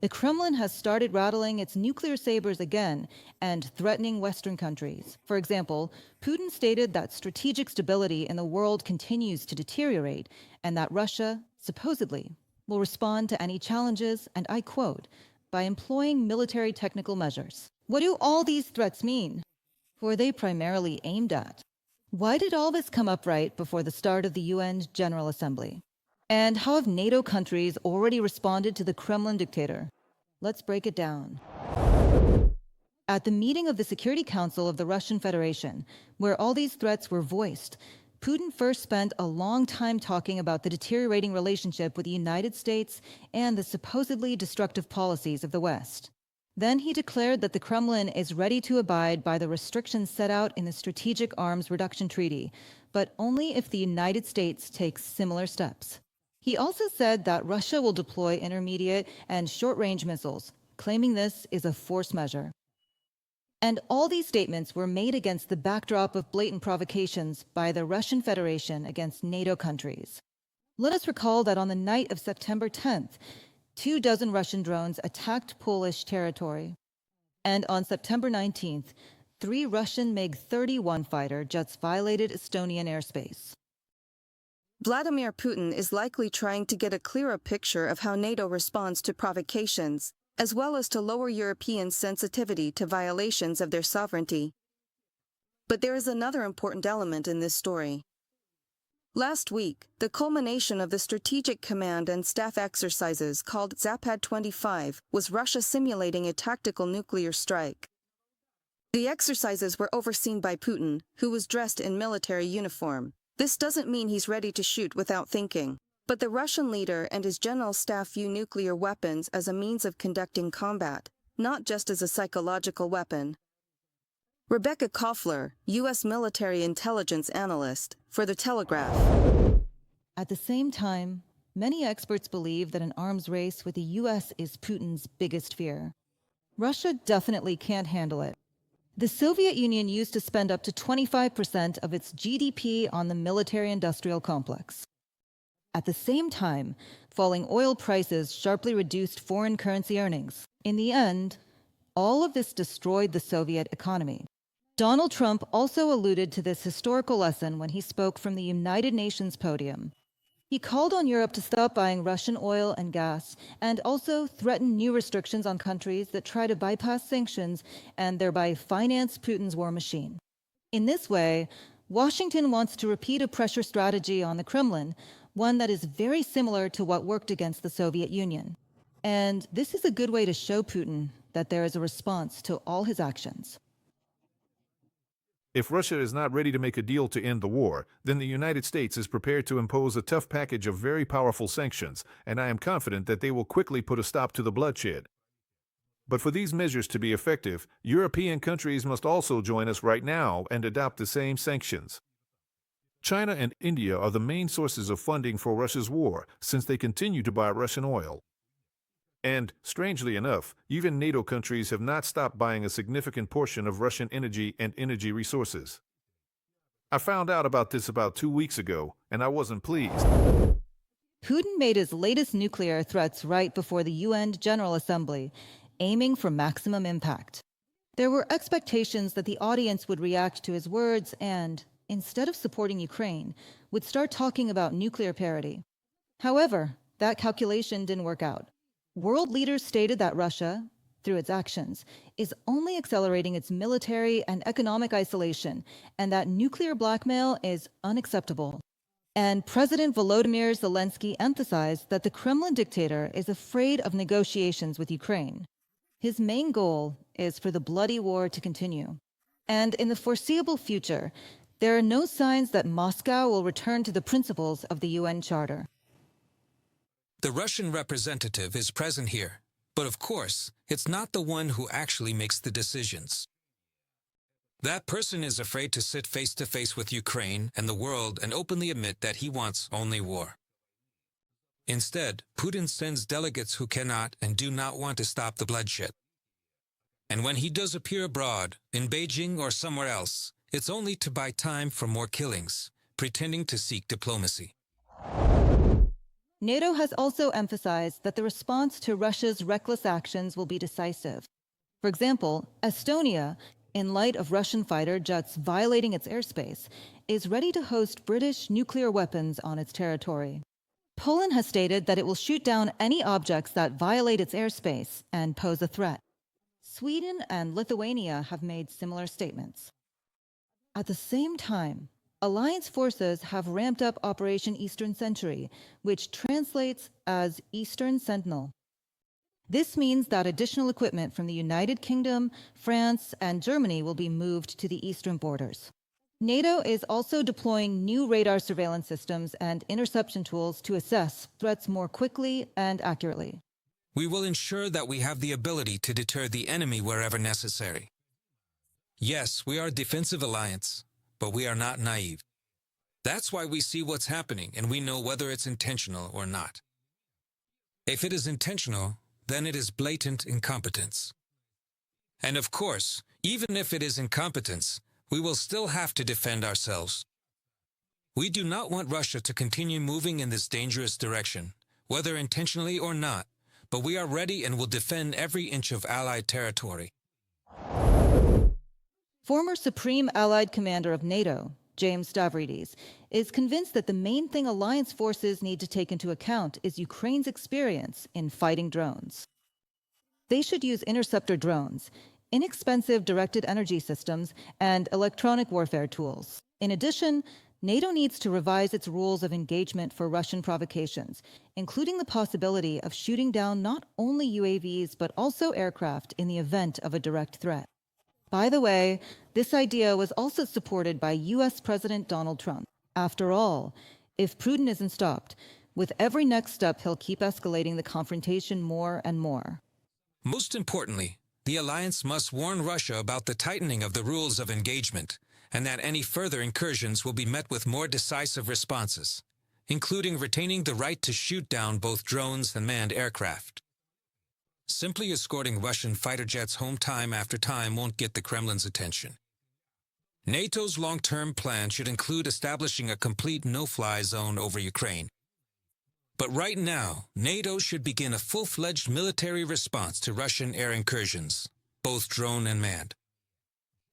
The Kremlin has started rattling its nuclear sabers again and threatening Western countries. For example, Putin stated that strategic stability in the world continues to deteriorate and that Russia, supposedly, will respond to any challenges, and I quote, by employing military technical measures. What do all these threats mean? Who are they primarily aimed at? Why did all this come up right before the start of the UN General Assembly? And how have NATO countries already responded to the Kremlin dictator? Let's break it down. At the meeting of the Security Council of the Russian Federation, where all these threats were voiced, Putin first spent a long time talking about the deteriorating relationship with the United States and the supposedly destructive policies of the West. Then he declared that the Kremlin is ready to abide by the restrictions set out in the Strategic Arms Reduction Treaty, but only if the United States takes similar steps. He also said that Russia will deploy intermediate and short-range missiles, claiming this is a force measure. And all these statements were made against the backdrop of blatant provocations by the Russian Federation against NATO countries. Let us recall that on the night of September 10th, 24 Russian drones attacked Polish territory. And on September 19th, 3 Russian MiG-31 fighter jets violated Estonian airspace. Vladimir Putin is likely trying to get a clearer picture of how NATO responds to provocations, as well as to lower European sensitivity to violations of their sovereignty. But there is another important element in this story. Last week, the culmination of the Strategic Command and Staff exercises called Zapad-25 was Russia simulating a tactical nuclear strike. The exercises were overseen by Putin, who was dressed in military uniform. This doesn't mean he's ready to shoot without thinking. But the Russian leader and his general staff view nuclear weapons as a means of conducting combat, not just as a psychological weapon. Rebecca Koffler, U.S. military intelligence analyst, for The Telegraph. At the same time, many experts believe that an arms race with the U.S. is Putin's biggest fear. Russia definitely can't handle it. The Soviet Union used to spend up to 25% of its GDP on the military-industrial complex. At the same time, falling oil prices sharply reduced foreign currency earnings. In the end, all of this destroyed the Soviet economy. Donald Trump also alluded to this historical lesson when he spoke from the United Nations podium. He called on Europe to stop buying Russian oil and gas, and also threatened new restrictions on countries that try to bypass sanctions and thereby finance Putin's war machine. In this way, Washington wants to repeat a pressure strategy on the Kremlin, one that is very similar to what worked against the Soviet Union. And this is a good way to show Putin that there is a response to all his actions. If Russia is not ready to make a deal to end the war, then the United States is prepared to impose a tough package of very powerful sanctions, and I am confident that they will quickly put a stop to the bloodshed. But for these measures to be effective, European countries must also join us right now and adopt the same sanctions. China and India are the main sources of funding for Russia's war, since they continue to buy Russian oil. And, strangely enough, even NATO countries have not stopped buying a significant portion of Russian energy and energy resources. I found out about this about 2 weeks ago, and I wasn't pleased. Putin made his latest nuclear threats right before the UN General Assembly, aiming for maximum impact. There were expectations that the audience would react to his words and, instead of supporting Ukraine, would start talking about nuclear parity. However, that calculation didn't work out. World leaders stated that Russia, through its actions, is only accelerating its military and economic isolation, and that nuclear blackmail is unacceptable. And President Volodymyr Zelenskyy emphasized that the Kremlin dictator is afraid of negotiations with Ukraine. His main goal is for the bloody war to continue. And in the foreseeable future, there are no signs that Moscow will return to the principles of the UN Charter. The Russian representative is present here, but of course, it's not the one who actually makes the decisions. That person is afraid to sit face-to-face with Ukraine and the world and openly admit that he wants only war. Instead, Putin sends delegates who cannot and do not want to stop the bloodshed. And when he does appear abroad, in Beijing or somewhere else, it's only to buy time for more killings, pretending to seek diplomacy. NATO has also emphasized that the response to Russia's reckless actions will be decisive. For example, Estonia, in light of Russian fighter jets violating its airspace, is ready to host British nuclear weapons on its territory. Poland has stated that it will shoot down any objects that violate its airspace and pose a threat. Sweden and Lithuania have made similar statements. At the same time, alliance forces have ramped up Operation Eastern Century, which translates as Eastern Sentinel. This means that additional equipment from the United Kingdom, France, and Germany will be moved to the eastern borders. NATO is also deploying new radar surveillance systems and interception tools to assess threats more quickly and accurately. We will ensure that we have the ability to deter the enemy wherever necessary. Yes, we are a defensive alliance, but we are not naive. That's why we see what's happening and we know whether it's intentional or not. If it is intentional, then it is blatant incompetence. And of course, even if it is incompetence, we will still have to defend ourselves. We do not want Russia to continue moving in this dangerous direction, whether intentionally or not, but we are ready and will defend every inch of Allied territory. Former Supreme Allied Commander of NATO, James Stavridis, is convinced that the main thing alliance forces need to take into account is Ukraine's experience in fighting drones. They should use interceptor drones, inexpensive directed energy systems, and electronic warfare tools. In addition, NATO needs to revise its rules of engagement for Russian provocations, including the possibility of shooting down not only UAVs but also aircraft in the event of a direct threat. By the way, this idea was also supported by US President Donald Trump. After all, if Putin isn't stopped, with every next step he'll keep escalating the confrontation more and more. Most importantly, the alliance must warn Russia about the tightening of the rules of engagement, and that any further incursions will be met with more decisive responses, including retaining the right to shoot down both drones and manned aircraft. Simply escorting Russian fighter jets home time after time won't get the Kremlin's attention. NATO's long-term plan should include establishing a complete no-fly zone over Ukraine. But right now, NATO should begin a full-fledged military response to Russian air incursions, both drone and manned.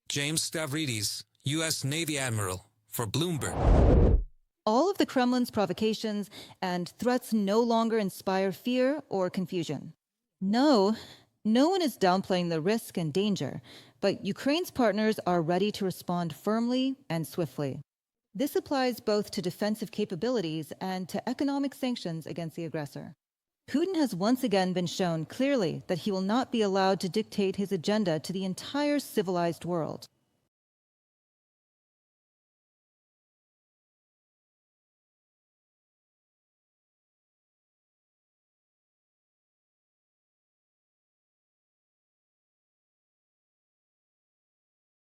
James Stavridis, U.S. Navy Admiral, for Bloomberg. All of the Kremlin's provocations and threats no longer inspire fear or confusion. No one is downplaying the risk and danger, but Ukraine's partners are ready to respond firmly and swiftly. This applies both to defensive capabilities and to economic sanctions against the aggressor. Putin has once again been shown clearly that he will not be allowed to dictate his agenda to the entire civilized world.